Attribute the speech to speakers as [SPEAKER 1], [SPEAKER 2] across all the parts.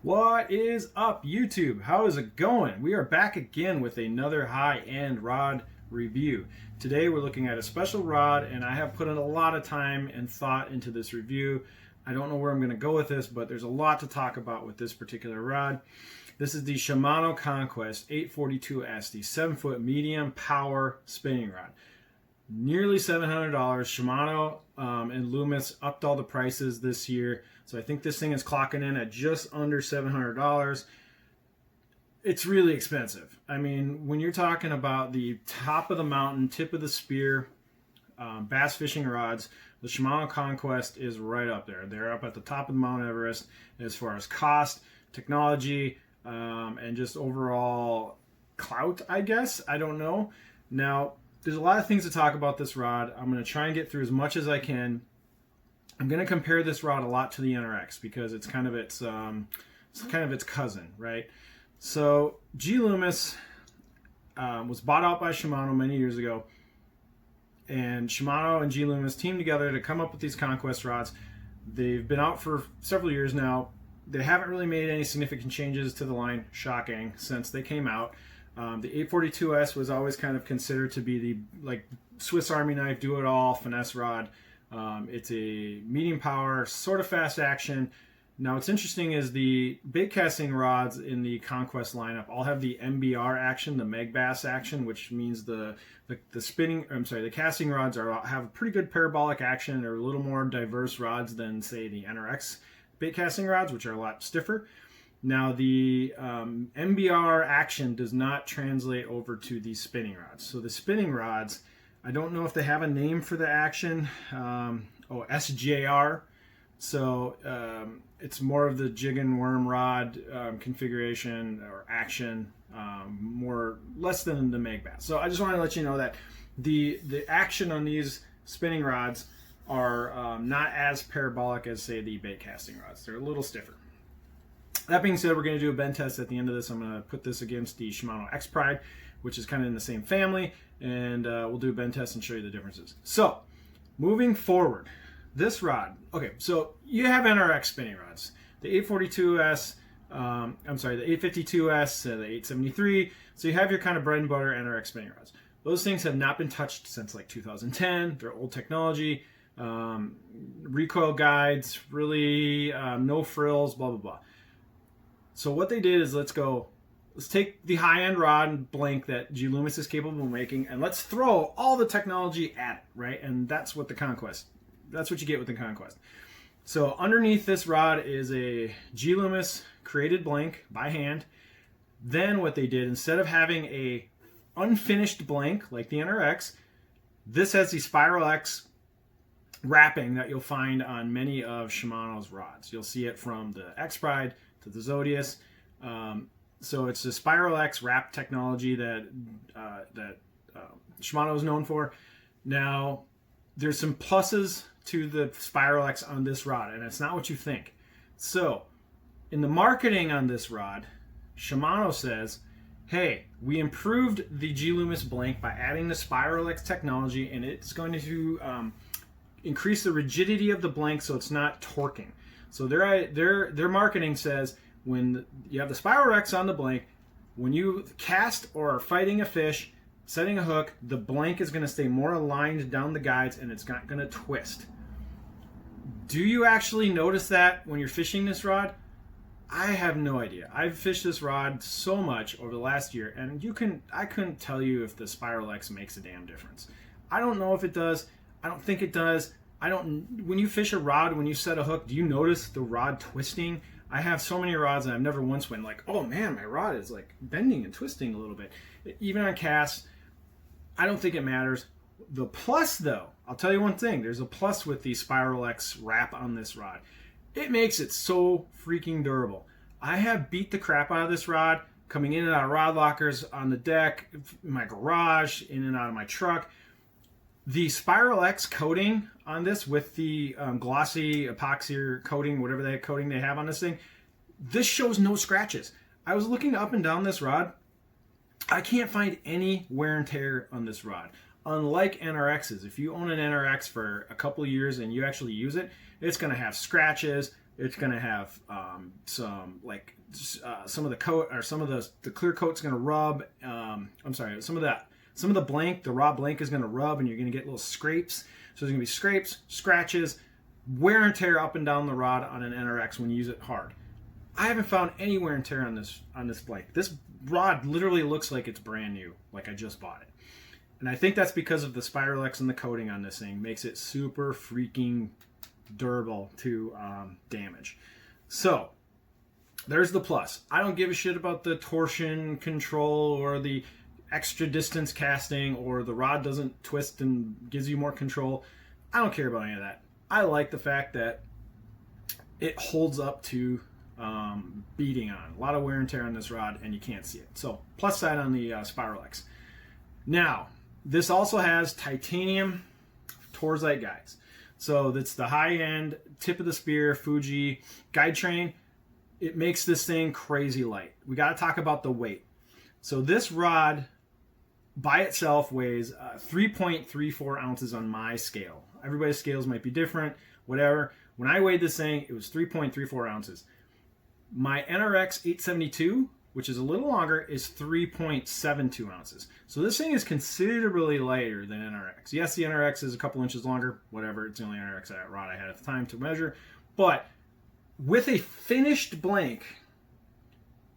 [SPEAKER 1] What is up, YouTube? How is it going? We are back again with another high-end rod review. Today we're looking at a special rod, and I have put in a lot of time and thought into this review. I don't know where I'm going to go with this, but there's a lot to talk about with this particular rod. This is the Shimano Conquest 842S, the 7-foot medium power spinning rod. Nearly $700. Shimano and Gloomis upped all the prices this year, so I think this thing is clocking in at just under $700. It's really expensive. I mean, when you're talking about the top of the mountain, tip of the spear, bass fishing rods, the Shimano Conquest is right up there. They're up at the top of Mount Everest as far as cost, technology, and just overall clout, I guess. I don't know. Now, there's a lot of things to talk about this rod. I'm going to try and get through as much as I can. I'm going to compare this rod a lot to the NRX because it's kind of its cousin, right? So Gloomis was bought out by Shimano many years ago, and Shimano and Gloomis teamed together to come up with these Conquest rods. They've been out for several years now. They haven't really made any significant changes to the line, shocking, since they came out. The 842S was always kind of considered to be the Swiss Army knife, do-it-all finesse rod. It's a medium power, sort of fast action. Now, what's interesting is the bait casting rods in the Conquest lineup all have the MBR action, the Meg Bass action, which means the casting rods have a pretty good parabolic action. They're a little more diverse rods than, say, the NRX bait casting rods, which are a lot stiffer. Now, the MBR action does not translate over to the spinning rods. So the spinning rods, I don't know if they have a name for the action. SJR. So it's more of the jig and worm rod configuration or action, less than the Meg Bass. So I just want to let you know that the action on these spinning rods are not as parabolic as, say, the bait casting rods. They're a little stiffer. That being said, we're going to do a bend test at the end of this. I'm going to put this against the Shimano X Pride, which is kind of in the same family, and we'll do a bend test and show you the differences. So, moving forward, this rod. Okay, so you have NRX spinning rods. The 842S, the 852S, the 873. So you have your kind of bread and butter NRX spinning rods. Those things have not been touched since like 2010. They're old technology. Recoil guides, really no frills, blah, blah, blah. So what they did is let's take the high-end rod and blank that Gloomis is capable of making, and let's throw all the technology at it, right? And that's what you get with the Conquest. So underneath this rod is a Gloomis created blank by hand. Then what they did, instead of having a unfinished blank like the NRX, this has the Spiral X wrapping that you'll find on many of Shimano's rods. You'll see it from the X Pride to the Zodius. So it's the Spiral X wrap technology that Shimano is known for. Now, there's some pluses to the Spiral X on this rod, and it's not what you think. So, in the marketing on this rod, Shimano says, hey, we improved the Gloomis blank by adding the Spiral X technology, and it's going to increase the rigidity of the blank so it's not torquing. So their marketing says when you have the Spiral X on the blank, when you cast or are fighting a fish, setting a hook, the blank is going to stay more aligned down the guides and it's not going to twist. Do you actually notice that when you're fishing this rod? I have no idea. I've fished this rod so much over the last year, and I couldn't tell you if the Spiral X makes a damn difference. I don't know if it does. I don't think it does. When you fish a rod, when you set a hook, do you notice the rod twisting? I have so many rods and I've never once went like, oh man, my rod is like bending and twisting a little bit. Even on casts, I don't think it matters. The plus though, I'll tell you one thing, there's a plus with the Spiral X wrap on this rod. It makes it so freaking durable. I have beat the crap out of this rod coming in and out of rod lockers, on the deck, in my garage, in and out of my truck. The Spiral X coating on this with the glossy epoxy coating, whatever that coating they have on this thing, this shows no scratches. I was looking up and down this rod. I can't find any wear and tear on this rod. Unlike NRXs, if you own an NRX for a couple of years and you actually use it, it's going to have scratches, It's going to have some like some of the coat, or some of the clear coat's going to rub. I'm sorry, some of the blank, the raw blank is going to rub, and you're going to get little scrapes. So there's going to be scrapes, scratches, wear and tear up and down the rod on an NRX when you use it hard. I haven't found any wear and tear on this blank. This rod literally looks like it's brand new, like I just bought it. And I think that's because of the Spiralex and the coating on this thing makes it super freaking durable to damage. So there's the plus. I don't give a shit about the torsion control or the extra distance casting or the rod doesn't twist and gives you more control. I don't care about any of that. I like the fact that it holds up to beating on. A lot of wear and tear on this rod and you can't see it. So plus side on the Spiralex. Now, this also has titanium Torzite guides. So that's the high-end, tip of the spear, Fuji guide train. It makes this thing crazy light. We got to talk about the weight. So this rod by itself weighs 3.34 ounces on my scale. Everybody's scales might be different, whatever. When I weighed this thing, it was 3.34 ounces. My NRX 872, which is a little longer, is 3.72 ounces. So this thing is considerably lighter than NRX. Yes, the NRX is a couple inches longer, whatever. It's the only NRX rod I had at the time to measure. But with a finished blank,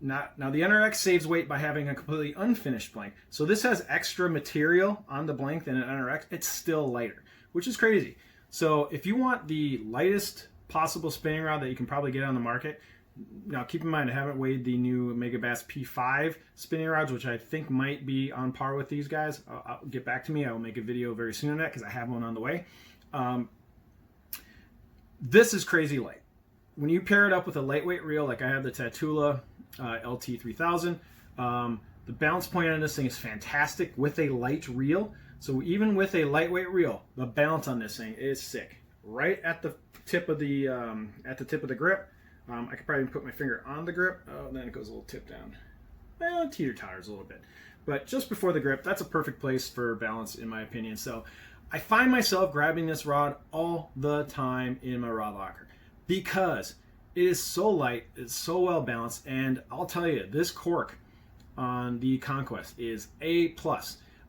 [SPEAKER 1] now the NRX saves weight by having a completely unfinished blank. So this has extra material on the blank than an NRX. It's still lighter, which is crazy. So if you want the lightest possible spinning rod that you can probably get on the market, now keep in mind I haven't weighed the new Megabass P5 spinning rods, which I think might be on par with these guys. I'll get back to me. I will make a video very soon on that because I have one on the way. This is crazy light. When you pair it up with a lightweight reel, like I have the Tatula LT3000, the balance point on this thing is fantastic with a light reel. So even with a lightweight reel, the balance on this thing is sick. Right at the tip of the grip. I could probably put my finger on the grip. Oh, then it goes a little tip down. Well, it teeter-totters a little bit. But just before the grip, that's a perfect place for balance, in my opinion. So I find myself grabbing this rod all the time in my rod locker because it is so light, it's so well balanced, and I'll tell you, this cork on the Conquest is A+.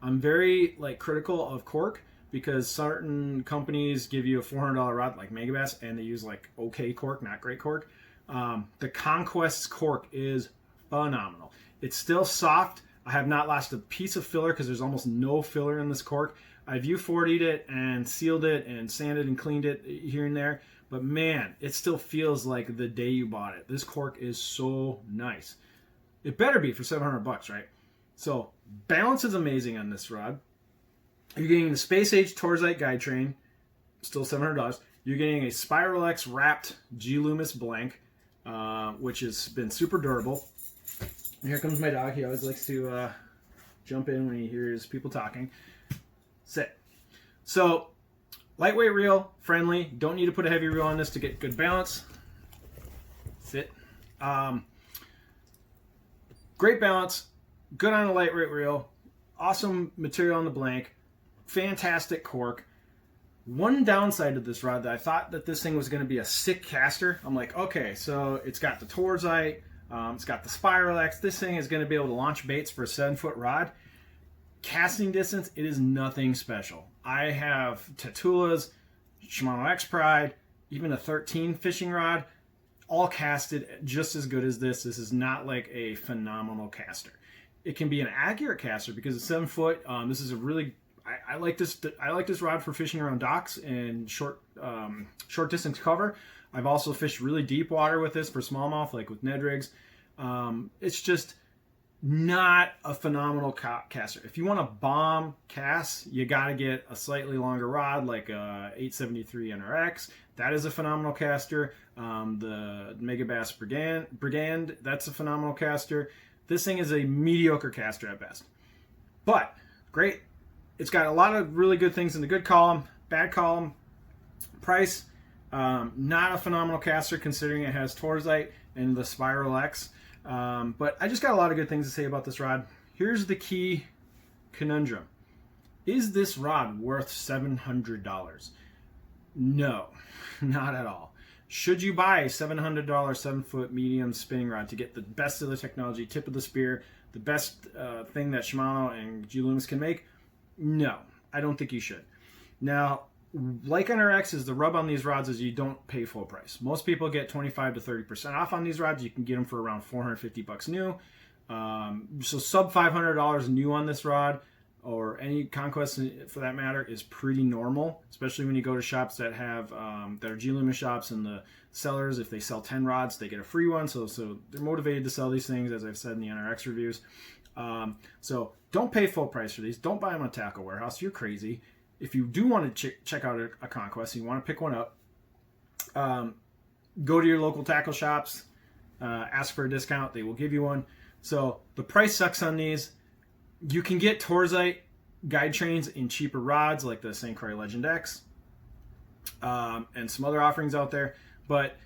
[SPEAKER 1] I'm very critical of cork because certain companies give you a $400 rod like Megabass and they use okay cork, not great cork. The Conquest's cork is phenomenal. It's still soft. I have not lost a piece of filler because there's almost no filler in this cork. I've U40'd it and sealed it and sanded and cleaned it here and there. But man, it still feels like the day you bought it. This cork is so nice. It better be for $700, right? So balance is amazing on this rod. You're getting the Space Age Torzite guide train, still $700. You're getting a Spiralex wrapped Gloomis blank, which has been super durable. And here comes my dog. He always likes to jump in when he hears people talking. Sit. So lightweight reel, friendly. Don't need to put a heavy reel on this to get good balance. Sit. Great balance. Good on a lightweight reel. Awesome material on the blank. Fantastic cork. One downside to this rod that I thought that this thing was going to be a sick caster. I'm like, okay, so it's got the Torzite, it's got the Spiralex. This thing is going to be able to launch baits for a 7-foot rod. Casting distance, it is nothing special. I have Tatulas, Shimano X Pride, even a 13 fishing rod, all casted just as good as this. This is not like a phenomenal caster. It can be an accurate caster because it's 7 foot. This is a really I like this rod for fishing around docks and short distance cover. I've also fished really deep water with this for smallmouth, like with Ned rigs. It's just not a phenomenal caster. If you want a bomb cast, you got to get a slightly longer rod, like a 873 NRX. That is a phenomenal caster. The Megabass Brigand, that's a phenomenal caster. This thing is a mediocre caster at best, but great. It's got a lot of really good things in the good column, bad column. Price, not a phenomenal caster considering it has Torzite and the Spiralex. But I just got a lot of good things to say about this rod. Here's the key conundrum. Is this rod worth $700? No, not at all. Should you buy a $700 7-foot medium spinning rod to get the best of the technology, tip of the spear, the best thing that Shimano and Gloomis can make? No, I don't think you should. Now, like NRXs, the rub on these rods is you don't pay full price. Most people get 25 to 30% off on these rods. You can get them for around $450 new. So sub $500 new on this rod, or any Conquest for that matter, is pretty normal, especially when you go to shops that have that are Gloomis shops, and the sellers, if they sell 10 rods, they get a free one. So they're motivated to sell these things, as I've said in the NRX reviews. So don't pay full price for these. Don't buy them on Tackle Warehouse. You're crazy. If you do want to check out a Conquest and you want to pick one up, go to your local tackle shops, ask for a discount. They will give you one. So the price sucks on these. You can get Torzite guide trains in cheaper rods like the St. Croix Legend X, and some other offerings out there. But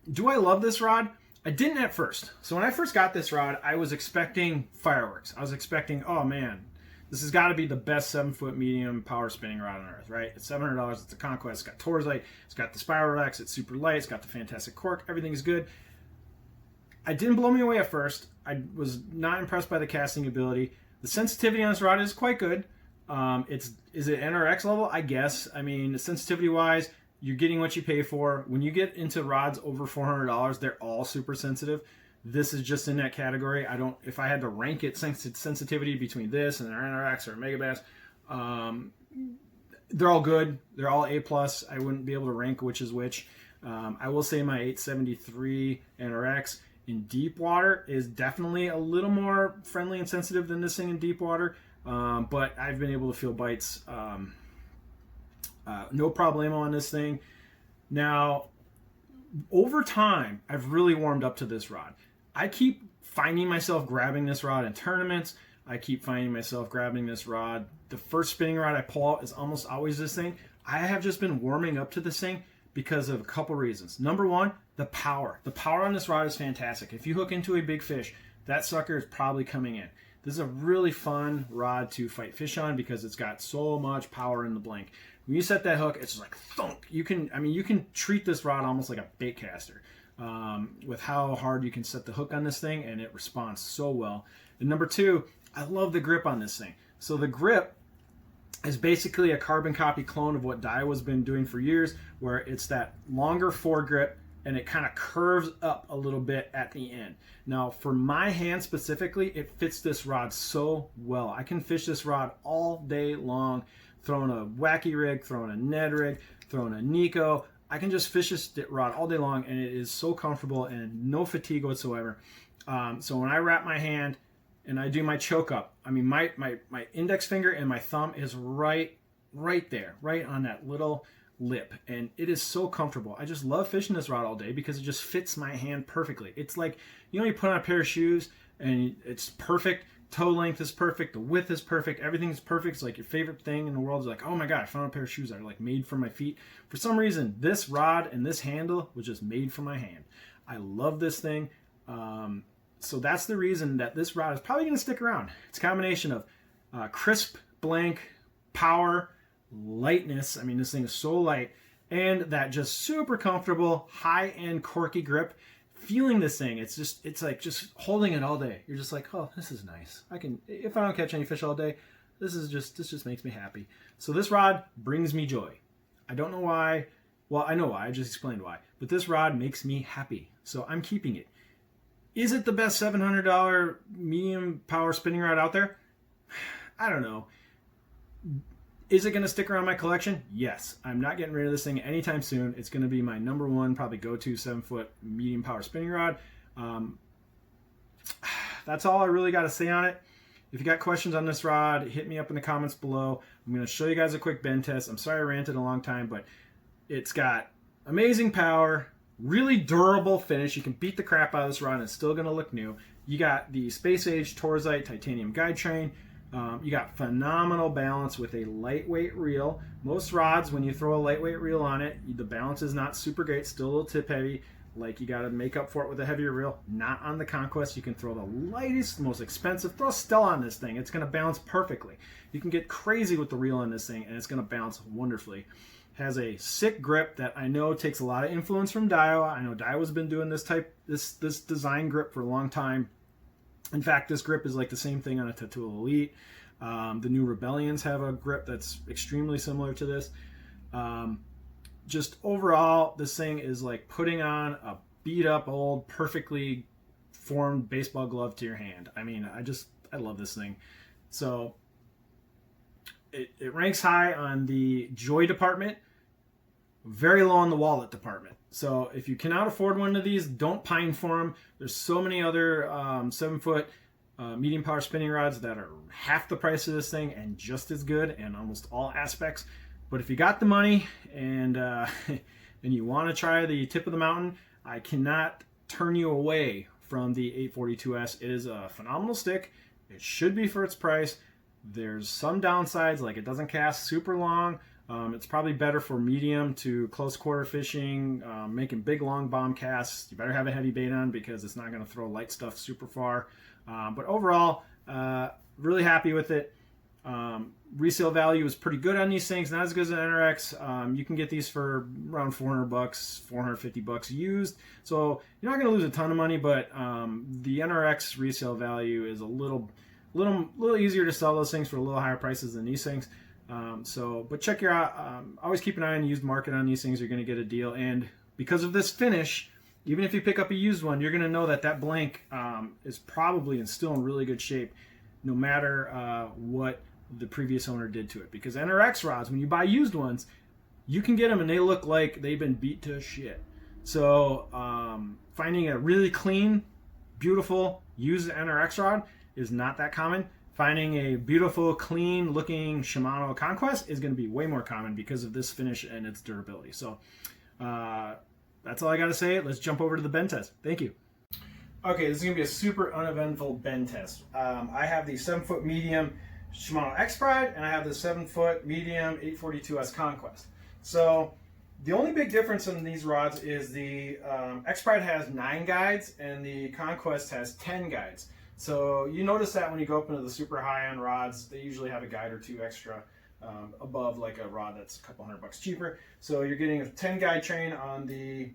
[SPEAKER 1] do I love this rod? I didn't at first. So when I first got this rod, I was expecting fireworks. I was expecting, oh man, this has got to be the best 7-foot medium power spinning rod on earth, right? It's $700. It's a Conquest. It's got Torzite. It's got the Spiral X. It's super light. It's got the fantastic cork. Everything is good. It didn't blow me away at first. I was not impressed by the casting ability. The sensitivity on this rod is quite good. Is it NRX level? I guess. I mean, sensitivity-wise, you're getting what you pay for. When you get into rods over $400, they're all super sensitive. This is just in that category. If I had to rank it sensitivity between this and an NRX or a Megabass, they're all good. They're all A+. I wouldn't be able to rank which is which. I will say my 873 NRX in deep water is definitely a little more friendly and sensitive than this thing in deep water. But I've been able to feel bites no problemo on this thing. Now, over time, I've really warmed up to this rod. I keep finding myself grabbing this rod in tournaments. I keep finding myself grabbing this rod. The first spinning rod I pull out is almost always this thing. I have just been warming up to this thing because of a couple reasons. Number one, the power. The power on this rod is fantastic. If you hook into a big fish, that sucker is probably coming in. This is a really fun rod to fight fish on because it's got so much power in the blank. When you set that hook, it's just like thunk. You can treat this rod almost like a bait caster with how hard you can set the hook on this thing, and it responds so well. And number two, I love the grip on this thing. So the grip is basically a carbon copy clone of what Daiwa's been doing for years, where it's that longer foregrip and it kind of curves up a little bit at the end. Now, for my hand specifically, it fits this rod so well. I can fish this rod all day long, throwing a wacky rig, throwing a Ned rig, throwing a Nico. I can just fish this rod all day long, and it is so comfortable and no fatigue whatsoever. So when I wrap my hand and I do my choke up, I mean, my index finger and my thumb is right there, right on that little lip, and it is so comfortable. I just love fishing this rod all day because it just fits my hand perfectly. It's like, you know, you put on a pair of shoes and it's perfect. Toe length is perfect. The width is perfect. Everything's perfect. It's like your favorite thing in the world is like, oh my God, I found a pair of shoes that are like made for my feet. For some reason, this rod and this handle was just made for my hand. I love this thing. So that's the reason that this rod is probably going to stick around. It's a combination of crisp, blank, power, lightness. I mean, this thing is so light, and that just super comfortable, high-end corky grip. Feeling this thing, it's like just holding it all day. You're just like, oh, this is nice. If I don't catch any fish all day, this just makes me happy. So this rod brings me joy. I don't know why. Well, I know why. I just explained why. But this rod makes me happy, so I'm keeping it. Is it the best $700 medium power spinning rod out there? I don't know. Is it going to stick around my collection? Yes. I'm not getting rid of this thing anytime soon. It's going to be my number one, probably go-to 7-foot medium power spinning rod. That's all I really got to say on it. If you got questions on this rod, hit me up in the comments below. I'm going to show you guys a quick bend test. I'm sorry I ranted a long time, but it's got amazing power, really durable finish. You can beat the crap out of this rod and it's still going to look new. You got the Space Age Torzite titanium guide train. You got phenomenal balance with a lightweight reel. Most rods, when you throw a lightweight reel on it, the balance is not super great, still a little tip heavy. Like, you got to make up for it with a heavier reel. Not on the Conquest. You can throw the lightest, most expensive. Throw a Stella on this thing. It's going to balance perfectly. You can get crazy with the reel on this thing, and it's going to balance wonderfully. has a sick grip that I know takes a lot of influence from Daiwa. I know Daiwa's been doing this design grip for a long time. In fact, this grip is like the same thing on a Tattoo Elite. The new Rebellions have a grip that's extremely similar to this. Just overall, this thing is like putting on a beat up old, perfectly formed baseball glove to your hand. I mean, I love this thing. So it ranks high on the joy department, very low on the wallet department. So if you cannot afford one of these, don't pine for them. There's so many other 7-foot medium power spinning rods that are half the price of this thing and just as good in almost all aspects. But if you got the money and and you want to try the tip of the mountain, I cannot turn you away from the 842S. It is a phenomenal stick. It should be for its price. There's some downsides, like it doesn't cast super long. It's probably better for medium to close quarter fishing, making big long bomb casts. You better have a heavy bait on because it's not going to throw light stuff super far. But overall, really happy with it. Resale value is pretty good on these things, not as good as an NRX. You can get these for around $400, $450 used. So you're not going to lose a ton of money, but the NRX resale value is a little easier to sell those things for a little higher prices than these things. But check your out. Always keep an eye on the used market on these things. You're going to get a deal, and because of this finish, even if you pick up a used one, you're going to know that that blank is probably still in really good shape, no matter what the previous owner did to it. Because NRX rods, when you buy used ones, you can get them and they look like they've been beat to shit. So finding a really clean, beautiful used NRX rod is not that common. Finding a beautiful, clean looking Shimano Conquest is going to be way more common because of this finish and its durability. So that's all I got to say. Let's jump over to the bend test. Thank you. Okay, this is going to be a super uneventful bend test. I have the 7-foot medium Shimano X-Pride, and I have the 7-foot medium 842S Conquest. So the only big difference in these rods is the X-Pride has 9 guides and the Conquest has 10 guides. So you notice that when you go up into the super high-end rods, they usually have a guide or 2 extra above like a rod that's a couple $100 cheaper. So you're getting a 10 guide train on the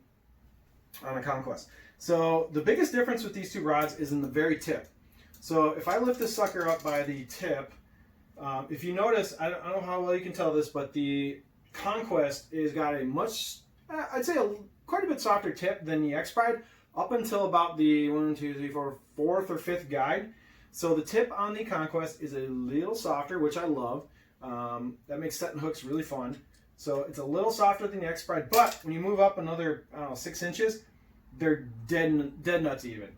[SPEAKER 1] Conquest. So the biggest difference with these two rods is in the very tip. So if I lift this sucker up by the tip, if you notice, I don't know how well you can tell this, but the Conquest is got a much, I'd say quite a bit softer tip than the X-Pride up until about the 4th or 5th guide. So the tip on the Conquest is a little softer, which I love. That makes setting hooks really fun. So it's a little softer than the X-Pride, but when you move up another, I don't know, 6 inches, they're dead nuts even.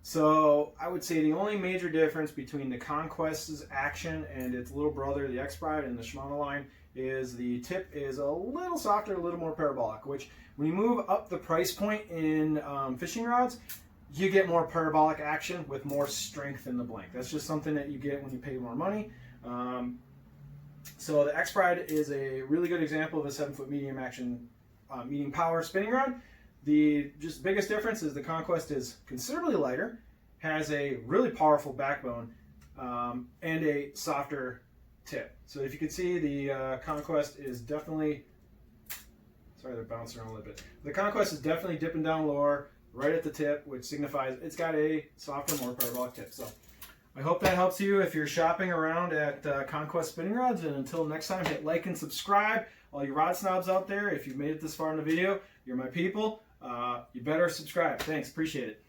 [SPEAKER 1] So I would say the only major difference between the Conquest's action and its little brother, the X-Pride, and the Shimano line is the tip is a little softer, a little more parabolic, which when you move up the price point in fishing rods, you get more parabolic action with more strength in the blank. That's just something that you get when you pay more money. So the X-Pride is a really good example of a 7-foot medium action, medium power spinning rod. The just biggest difference is the Conquest is considerably lighter, has a really powerful backbone, and a softer tip. So if you can see, the Conquest is definitely, sorry, they're bouncing around a little bit. The Conquest is definitely dipping down lower, right at the tip, which signifies it's got a softer, more parabolic tip. So I hope that helps you if you're shopping around at Conquest spinning rods. And until next time, hit like and subscribe. All you rod snobs out there, if you've made it this far in the video, you're my people. You better subscribe. Thanks. Appreciate it.